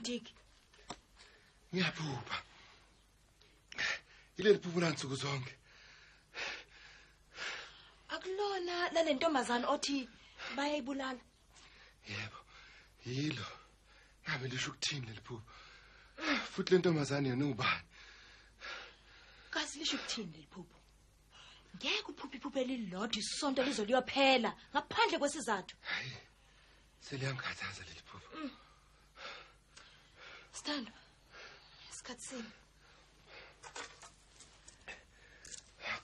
Dick? Ngiyaphupha. Ileli phupho lansuku zonke. Akulona lalentombazana othi bayayibulala. Yebo. Yilo. Ngabe lisho ukuthini leli phupho? Futhi lentombazane yena ubani? Kazi lisho ukuthini leli phupho? Ngeke uphuphe iphupho elilodwa isonto lizoliyophela ngaphandle kwesizathu. Hayi. Seliyangikhathaza leli phupho. Stando. Isikhathi sini?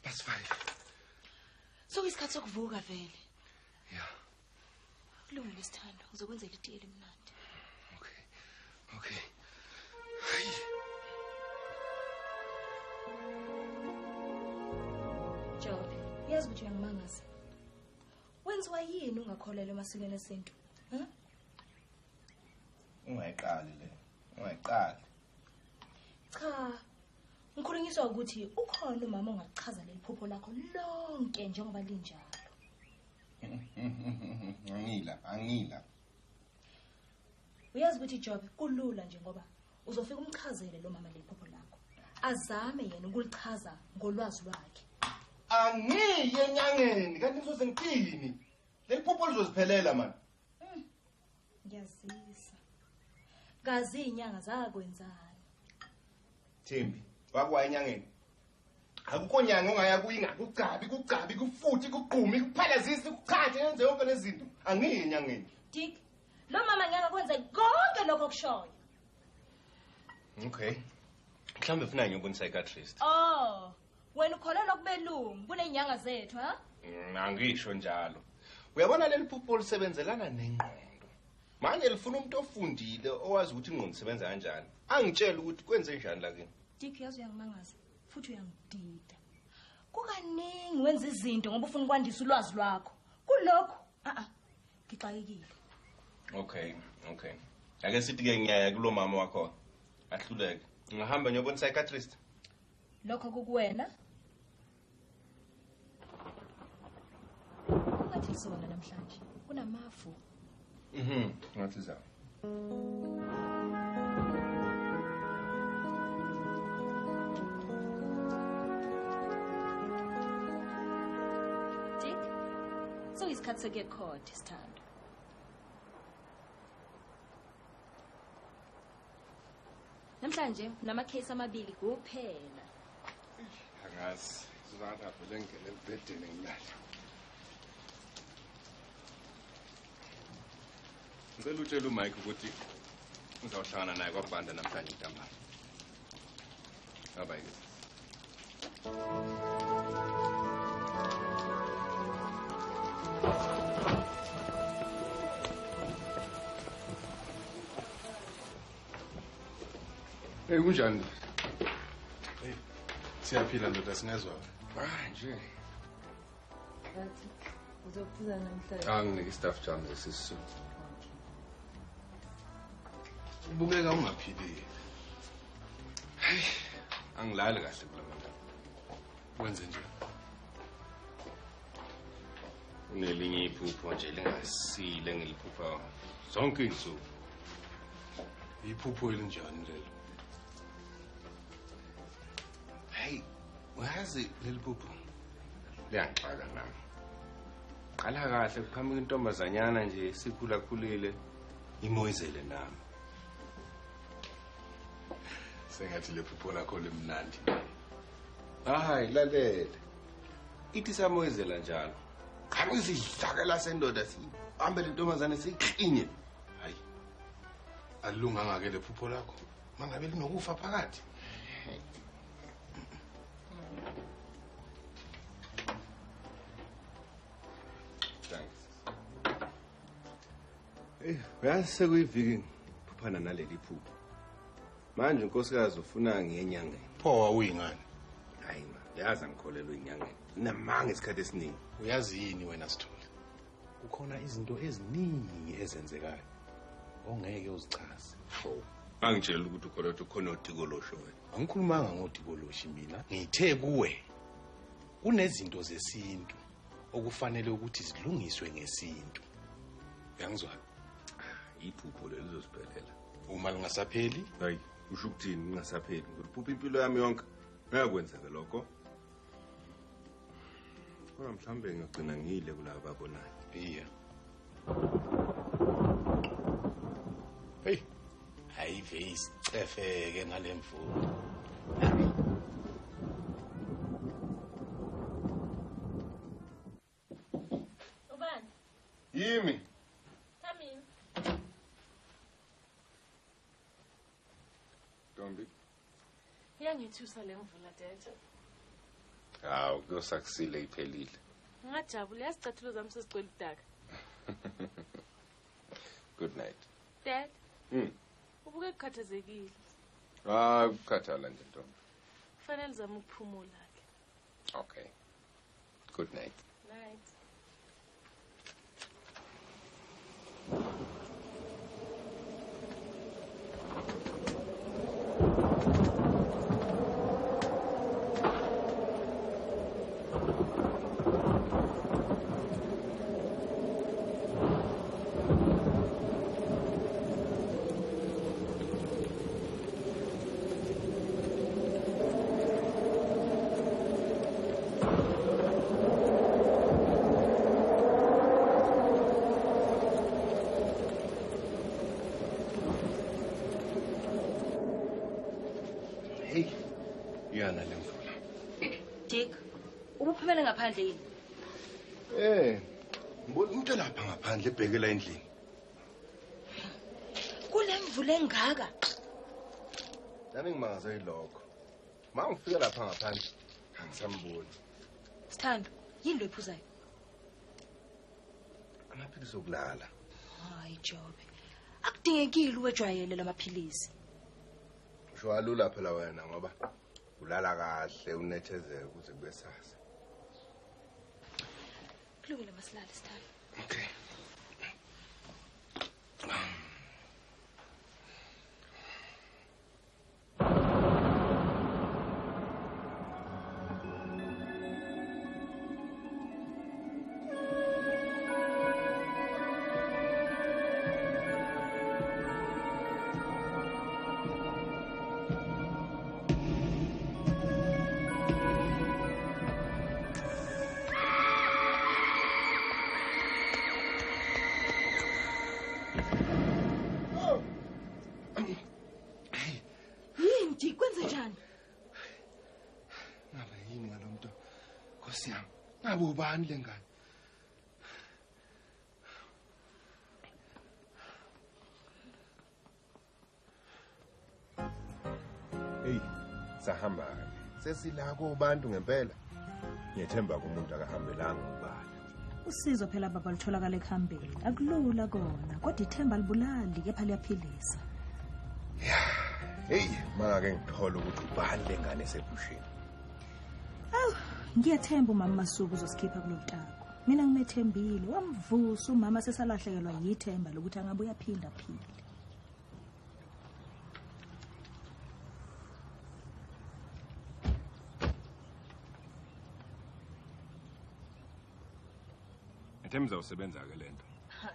Past 5. So isikhathi sokuvuka vele. Yeah. Kulungile Sithando, uzokwenzela itiye elimnandi. Okay. Hayi. Job, yazi ukuthi uyangimangaza. Wenziwa yini ungakholelwa emasikweni esintu? Ungayiqali le. Ungayiqali. Cha. Ngikhulunyiswa ukuthi ukhona umama ongachaza leli phupho lakho lonke njengoba linjalo. Angila. Uyazi ukuthi Job kulula nje ngoba uzofika umchazele lo mama leli phupho lakho. Azame yena ukulichaza ngolwazi lwakhe. Angiye enyangeni kanti ngizoze ngithini? Leli phupho lizoziphelela man. Ngiyazisa. Gazi inyanga zakwenzani? Thembi, wakwa enyangeni. Akukho nyanga ongaya kuyinga kucabi kufuthi kuqhumi kuphalazisa kuchathe yenze yonke lezinto. Angiye enyangeni. Dick, lo mama ngeke kwenze konke lokho kushoyo. Okay. Mhlambe ufuna ngiyobona psychiatrist. Oh, wena ukholelwa kubelungu kunenyanga zethu, ha? Angisho njalo. Uyabona leli phupho lisebenzelana nengqondo. Manje lifuna umuntu ofundile owazi ukuthi ingqondo isebenza kanjani. Angitshela ukuthi kwenze njani la kini. Dick, yazi uyangimangaza futhi uyangidida. Kukaningi wenza izinto ngoba ufuna ukwandisa ulwazi lwakho. Kulokho, ngixakekile. Okay. Ake sithi ke ngiyaya kulo mama wakho. Ahluleke. Ngihamba ngiyobona psychiatrist. Lokho kukuwena. Ngathi sona namhlanje kunamafu. Ngathi za. Dick, so isikhathi sekuye court Sithando. Namhlanje nama-case amabili kuphela. Angazi, sizatha vele ngene ebhedeni ngilala. Ngicela utshela uMike ukuthi uzawuhlangana naye kwaBanda namhlanje ntambama. Bye. Hey, kunjani? Hey, siyaphila ndoda sinezwa. Nje. Bathi uzophuza namhlanje. Anginike staff jam sesisu. Ubukeka ungaphilile. Hey, angilali kahle kulamanda. Wenze nje. Unelinye iphupho nje lingasile ngiliphupha zonke izinsuku. Iphupho elinjani lelo? Hey, uyazi leli phupho liyangixaka nami. Qala kahle kuqhamuka intombazanyana nje sikhulakhulile imoyizele nami. Sengathi le phupho lakho limnandi. Hayi lalela. Ithi samoyizela njalo. Qhamuka isidlaka la sendoda sihambe le ntombazane siklinye. Hayi. Alunganga ke le phupho lakho. Mangabe linokufa phakathi. Uyazi sekuyiviki phuphana naleli phupho. Manje unkosikazi ufuna ngenyangeni. Pho wawuyingani? Hayi ma, yazi angikholelwe inyangeni. Namanga isikhathi esiningi. Uyazi yini wena Sithole? Kukhona izinto eziningi ezenzekayo ongeke uzichaze. Angitshela ukuthi ukholelwa khona oDikolosho wena. Angikhulumanga ngoDikoloshi mina. Ngithe kuwe kunezinto zesintu okufanele ukuthi zilungiswe ngesintu. Uyangizwa? Iphupho lelo lizosiphelela. Uma lingasapheli, Hayi, usho ukuthini ngingasapheli? Ngikuphupha impilo yami yonke. Ngayakwenzeka lokho. Kodwa mhlambe ngigcina ngile kulabo babonayo. iya. Hey, ayive isicefeke ngalemvulo. Ubani? Yimi. Thamini. Ntombi. Iyangithusa le mvula Dad. Hawu, kuyosakusile iphelile. Ngajabula yasicathulo zami sesicwela udaka. Good night. Dad, ubuke kukhathazekile. Ukukhathala nje ntombi. Kufanele zami ukuphumula ke. Okay. Good night. Night. Hey, yana lemvula. Dick, ubuphumele ngaphandle yini? Ngibona umuntu lapha ngaphandle ebhekela endlini. Kule mvula engaka. Nami ngimangaze yilokho. Mangifika lapha ngaphandle, angisamboni. Sithando, yini lo iphuzayo? Amaphilisi okulala. Hayi Jobe. Akudingekile uwejwayele lamaphilisi. Usho alula phela wena ngoba ulala kahle unethezeke ukuze kube sasa. Kulungile masilale Sithando. Okay. Yini kwenze njani? Ngabe yini ngalomuntu? Nkosi yami, ngabe ubani lengane? Hey, sahamba ke. Sesila kubantu ngempela. Ngiyethemba kumuntu akahambelanga ubani. Usizo phela baba litholakala ekhambeni. Akulula kona, kodwa ithemba libulali kepha liyaphilisa. Hey, maka ke ngithola ukuthi ubani lengane esebushini. Awu, ngiyathemba umama Masuku uzosikhipha kulotako. Mina ngimethembile, wamvusa umama sesalahlekelwa yithemba lokuthi angabe uyaphinda phile. Ngithemba usebenza ke lento.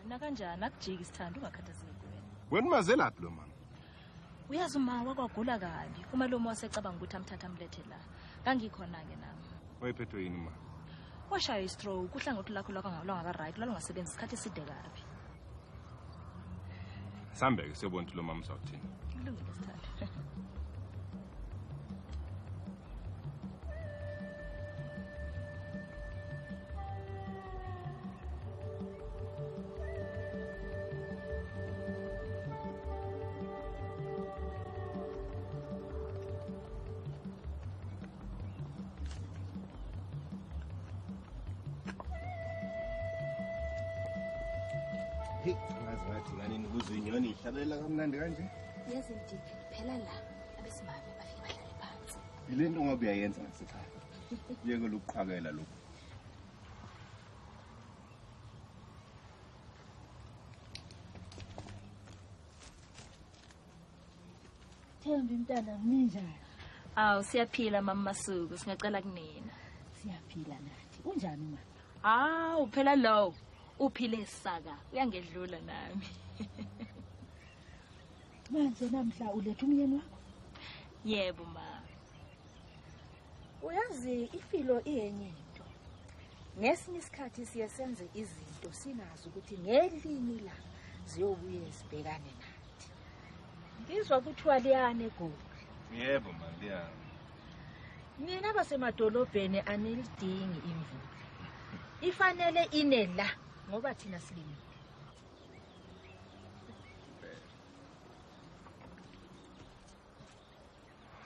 Na kanjani akujiki Sithando ungakhathazeki wena. Wena mazelaphi lo mama? Uyazi uma wakwagula kabi. Uma lo moya secabanga ukuthi amthatha amlethe la. Kangikhona ke nami. Wayephethwe yini ma? Washaya istroke, uhlangothi lakho lwanga right, lwalungasebenzi isikhathi eside kabi. Sambe ke siyobona ukuthi lo mama uzawuthini. Kulungile Sithando. Hey, ngathi ngani kuzinyoni ihlabelela kamnandi kanje? Yazi Dick, phela la abesimame bafike bahlale phansi. Yilento ngoba uyayenza ngasekhaya. Yeke lokuqhakela lokho. Thembi mntana ninjani? Awu siyaphila mama Masuku, singacela kunina. Siyaphila nathi. Unjani mama? Hawu phela lo uphile saka uyangedlula nami. Manje namhla uletha umyeni wakho. Yebo ma. Uyazi ifilo iyenye into. Ngesinye isikhathi siyasenze izinto sinazi ukuthi ngelinye la ziyobuye sibhekane nathi. Ngizwa kuthiwa liyane gogo. Yebo maliyana. Nina basemadolobheni anilidingi imvula. Ifanele ine la ngoba thina silimi.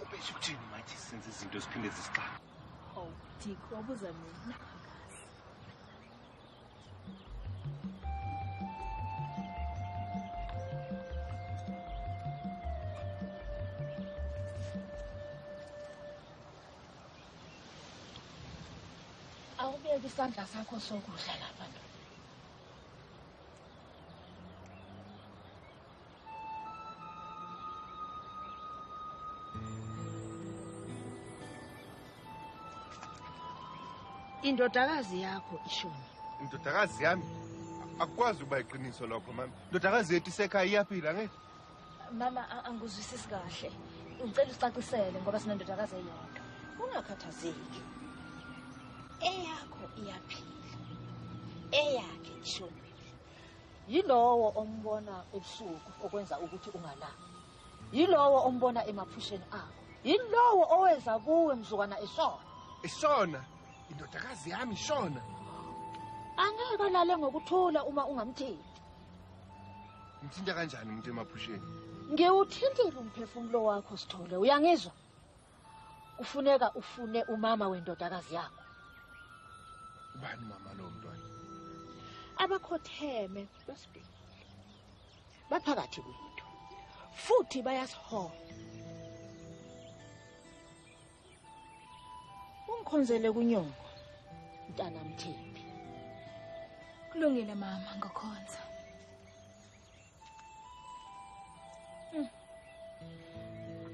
Ubesho ukuthini manje senze izinto ziphinde zisiqala. Oh, Dick, wabuza mina. Awubeke isandla sakho sokudla lapha nto. Indodakazi yakho ishoni. Indodakazi yami akukwazi ukuba iqiniso lokho mama. Indodakazi yethu isekhaya iyaphila ngeke? Mama angizwisisi kahle. Ngicela ucacisele ngoba sinendodakazi eyodwa. Ungakhathazeki. Eyakho iyaphila. Eyakhe ishonile. Yilowo ombona ebusuku okwenza ukuthi ungalali. Yilowo ombona emaphusheni akho. Yilowo owenza kuwe mzukwana eshona. Ishona. Indodakazi yami ishona. Angeke lale ngokuthula uma ungamthinti. Ngithinta kanjani umuntu emaphusheni? Ngiwuthintile umphefumulo wakho Sithole. Uyangizwa? Kufuneka ufune umama wendodakazi yakho. Ubani mama lo mntwana? Abakhotheme besibili. Baphakathi kwethu. Futhi bayasihola. Ungikhonzele kunyongo. Mntana Mthembi. Kulungile mama ngokhonza.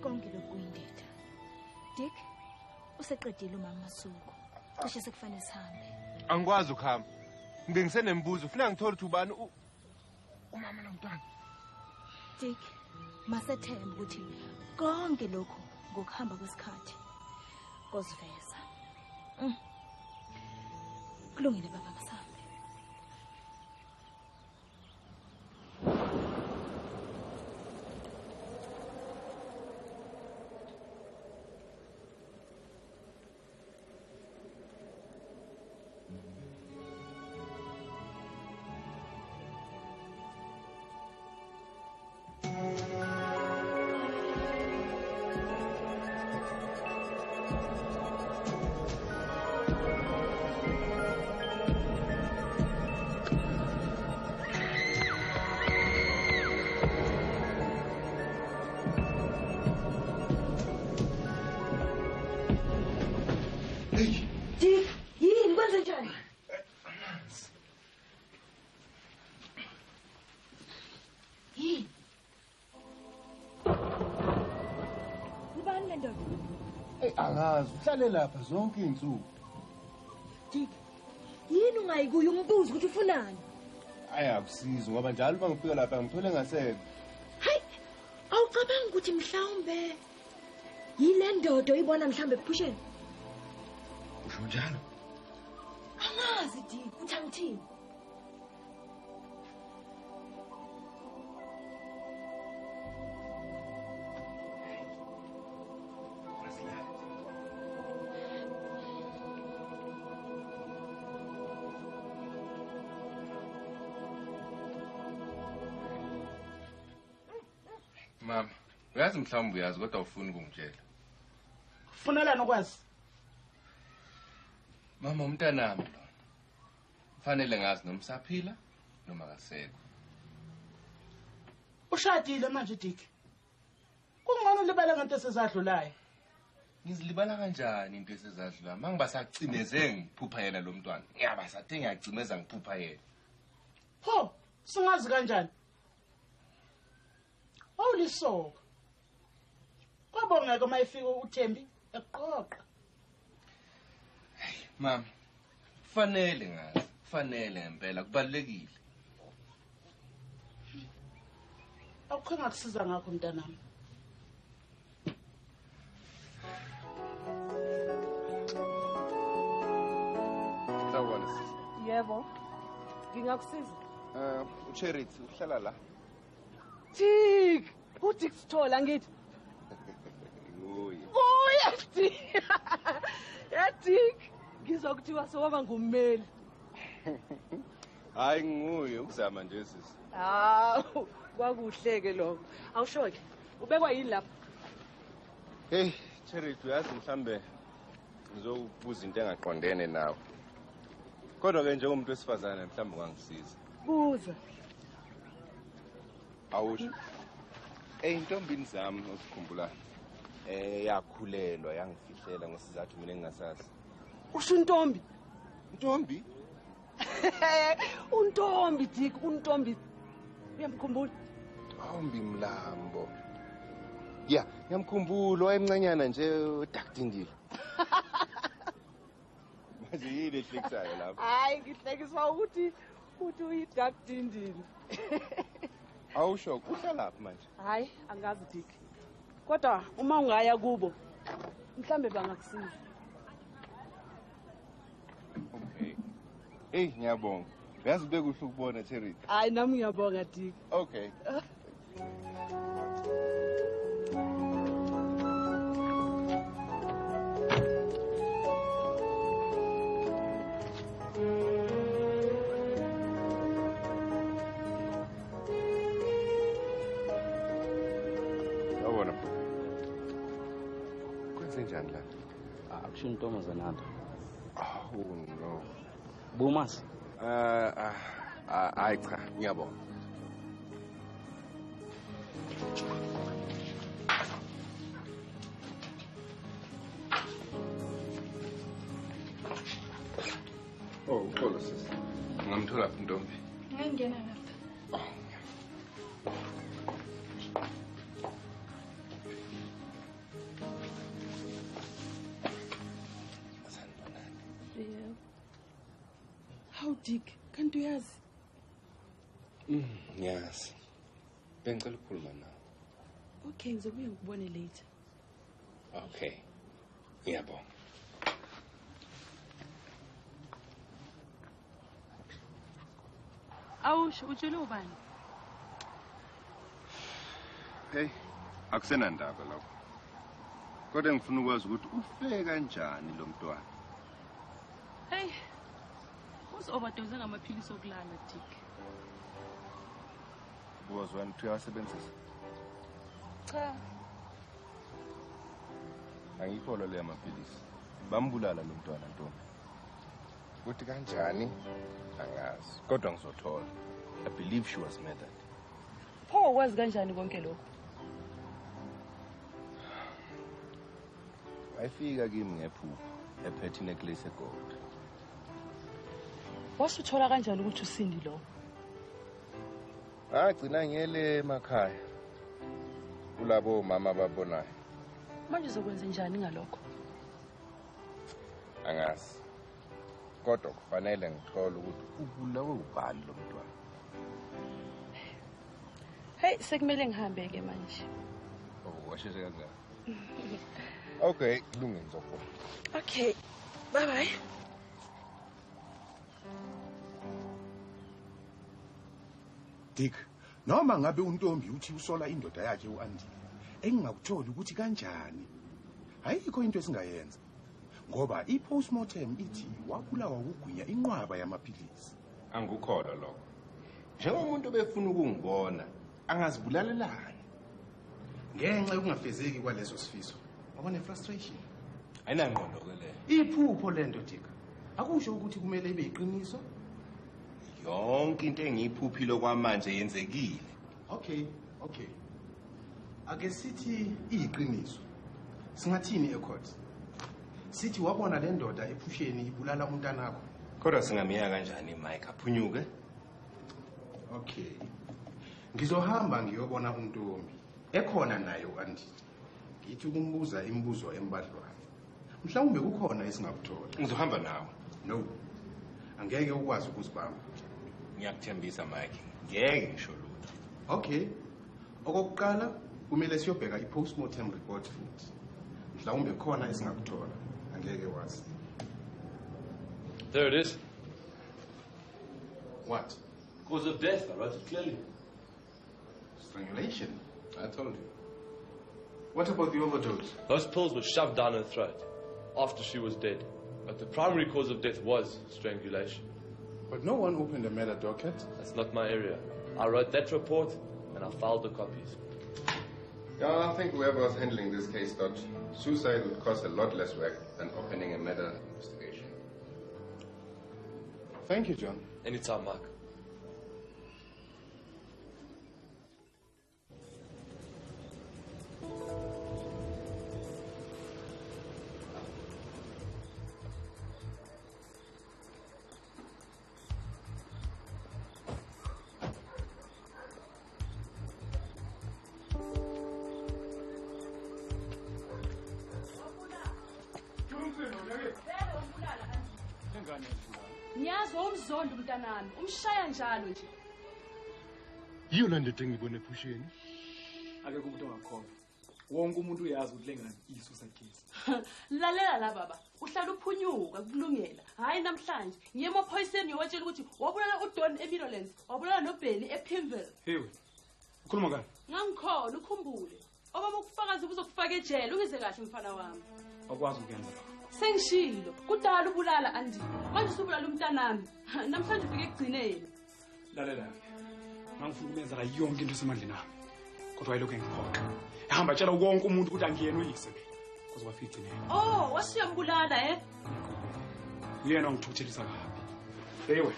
Konke lokuyindida. Dick, useqedile umama Masuku. Cishe sekufanele sihambe. Angikwazi ukuhamba. Ngibe ngisenembuzo ufuna ngithola ukuthi ubani umama lo mntwana. Dick, masethemba ukuthi konke lokho ngokuhamba kwesikhathi koziveza. Kulungile baba kasabe. Dick, yini kwenze njani? Yini? Ubani le ndoda? Angazi uhlale lapha zonke izinsuku. Dick, yini ungayikuyo umbuzo ukuthi ufunani? Ayakusiza ngoba njalo uma ngifika lapha ngithole ngasekho. Hayi, awucabangi ukuthi mhlawumbe yile ndoda oyibona mhlawumbe ephusheni? Usho njalo? Angazi Dick, uthi angithini? Mama, uyazi mhlawumbe uyazi kodwa ufuni ukungitshela. Kufunela nokwazi. Mama umntanami lo. Kufanele ngazi noma usaphila noma akasekho. Ushadile manje Dick. Kungcono libala ngento esezadlulayo. Ngizilibala kanjani into esezadlula? Mangibasacineze ngiphupha yena lo mntwana. Ngiyaba sathe ngiyagcimeza ngiphupha yena. Pho, singazi kanjani? Awulisoka. Kwabongeka mayifika uThembi eqoqa. Mama, kufanele ngazi, kufanele ngempela kubalekile. Awukho ngakusiza ngakho mntanami. Sawubona sisi. Yebo. Ngingakusiza. uCharity uhlala la. Tik, uthi kusithola ngithi. Nguye. Buya Tik. Yatik, ngizokuthiwa sewaba ngummeli. Hayi nguye ukuzama nje sisi. Hawu, kwakuhleke lokho. Awushoke. Ubekwa yini lapha? Hey, Charity uyazi mhlambe ngizokubuza into engaqondene nawe. Kodwa ke njengomuntu wesifazane mhlambe ungangisiza. Buza. Awusho. Intombini zami osikhumbula yakhulelwa yangifihlela ngosizathu mina engingasazi. Usho untombi. Ntombi? Untombi Tik, untombi. Uyamkhumbula? Ntombi Mlambo. Ya, ngiyamkhumbula wayemncanyana nje uDakdindile. Manje yini ehlekisayo lapho? Hayi, ngihlekiswa ukuthi uyiDakdindile. Awusho uhlalaphi manje? Hayi, angazi Tik. Kodwa uma ungaya kubo, mhlambe bangakusiza. Okay. Hey, ngiyabonga. Uyazi bekuhle ukubona Charity. Hayi, nami ngiyabonga Tik. Okay. Awona. Kwenzenjani la? Akusho intombazana nto. Oh no. Bumas. Hayi cha, ngiyabonga. Oh, uxolo sisi. Ngamthola phi Ntombi? Ngangena lapha. Yeah. How Tik, kanti uyazi? Yes. Bengicela ukukhuluma nawe. Okay, ngizobuye ngikubone later. Okay. Ngiyabonga. Awusho utshele ubani? Hey, akusenandaba lokho. Kodwa ngifuna ukwazi ukuthi ufe kanjani lo mntwana. Hey. Uzi-overdose ngamaphilisi okulala Tik. Bozwani uyawasebenzisa? Cha. Angikholwa le amaphilisi. Bambulala lo mntwana Ntombi. Kuthi kanjani? Angazi. Kodwa ngizothola. I believe she was murdered. Pho kwazi kanjani konke lokho? Wayefika kimi ngephupho ephethe necklace egold. Wasuthola kanjani ukuthi usindi lo? Agcina ngiyele emakhaya. Kulabo mama ababonayo. Manje uzokwenza njani ngalokho? Angazi. Kodwa kufanele ngithole ukuthi ubulawe ubani lo mntwana. Hey, sekumele ngihambe ke manje. Oh, washeshe kanjani? Okay, kulungile ngizobona. Okay. Bye bye. Dick, noma ngabe uNtombi uthi usola indoda yakhe uAndile, engingakutholi ukuthi kanjani. Ayikho into esingayenza. Ngoba i-postmortem ithi wabulawa ukugwinya inqwaba yamaphilisi. Angikholwa lokho. Njengomuntu befuna ukungibona, angazibulalelani. Ngenxa yokungafezeki kwaleso sifiso. Wabona frustration. Ayinangqondo ke le. Iphupho lento Dick. Akusho ukuthi kumele ibe iqiniso. Yonke into engiyiphuphile kwamanje yenzekile. Okay. Ake sithi iyiqiniso. Singathini ecourt? Sithi wabona le ndoda ephusheni ibulala umntanakho. Kodwa singamiya kanjani Mike aphunyuke? Okay. Ngizohamba ngiyobona uNtombi. Ekhona naye uAndile. Ngithi ukumbuza imibuzo embadlwana. Mhlawumbe kukhona esingakuthola. Ngizohamba nawe. No. Angeke ukwazi ukuzibamba. Ngiyakuthembisa Mike. Ngeke ngisho lutho. Okay. Okokuqala kumele siyobheka i-postmortem report futhi. Mhlawumbe khona esingakuthola. Angeke wazi. There it is. What? Cause of death, I wrote it clearly. Strangulation. I told you. What about the overdose? Those pills were shoved down her throat after she was dead. But the primary cause of death was strangulation. But no one opened a murder docket. That's not my area. I wrote that report and I filed the copies. Yeah, I think whoever was handling this case thought suicide would cost a lot less work than opening a murder investigation. Thank you, John. Anytime, Mark. Ngiyazi umzondo umntanami, umshaya njalo nje. Yiyo la ndoda engibone ephusheni. Akekho umuntu ongakhona. Wonke umuntu uyazi ukuthi lengane isusa case. Lalela la baba, uhlala uphunyuka kulungela. Hayi namhlanje, ngiye emaphoyiseni ngiyotshela ukuthi wabulala uDon eMidlands, wabulala noBenny ePimville. Hewe. Ukhuluma ngani? Ngangikhola ukhumbule. Obaba ukufakazi kuzokufaka ejele, ungize kahle mfana wami. Akwazi ukuyenza. Sengishilo, kudala ubulala andi. Manje usubulala umntanami. Namhlanje ufike ekugcineni. Lalela. Mangifuna umenza la yonke into esemandleni ami. Kodwa ayilokho engiphoqa. Ehamba tshela wonke umuntu ukuthi angiyena uyise mina. Kuze wafika egcineni. Oh, wasiyambulala Uyena ongithuthelisa kabi. Hewe.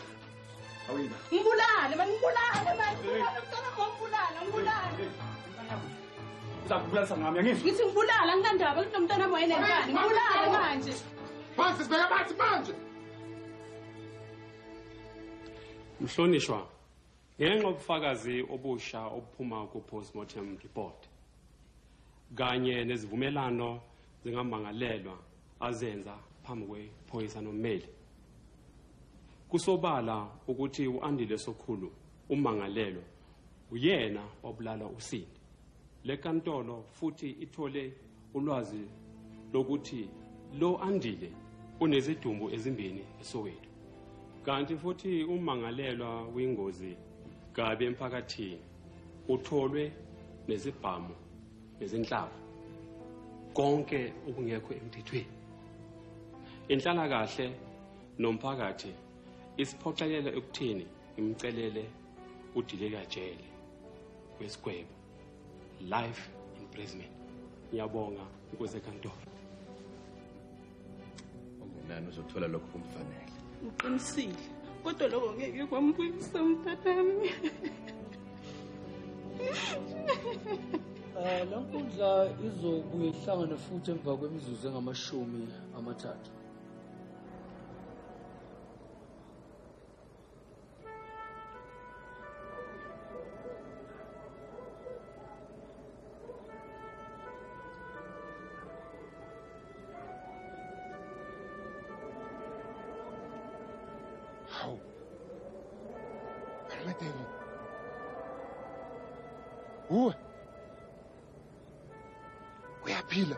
Awina. Ngibulale, ngibulale manje. Ngicela ngombulala, ngibulale. Uzakubulala ngami angizwa. Ngithi ngibulala ngikandaba ukuthi nomntana wami enengane. Ngibulale manje. Phansi sibeka phansi manje. Mhlonishwa, ngenxa ubufakazi obusha obuphuma ku-postmortem report kanye nezivumelano zingamangalelwa azenza phambi kwephoyisa nommeli, kusobala ukuthi u-Andile Sokhulu umangalelo uyena wabulala uSindi. Le nkantolo futhi ithole ulwazi lokuthi lo Andile unezidumbu ezimbili eSoweto, kanti futhi umangalelwa wingozi kabi emphakathini utholwe nezibhamu nezinhlavu konke okungekho emthethweni. Inhlalakahle nomphakathi isiphoqelele ekuthini imcelele uDileka jele kwesigwebo, life imprisonment. Ngiyabonga ukwezenkantolo. Ungenani uzothola lokho kumfanele. Uqinisile. Kodwa lokho ngeke kwambuyisa umntanami. La nkundla izobuye ihlangane futhi emva kwemizuzu engama-30. Hawu. Permeteli. Uyaphila.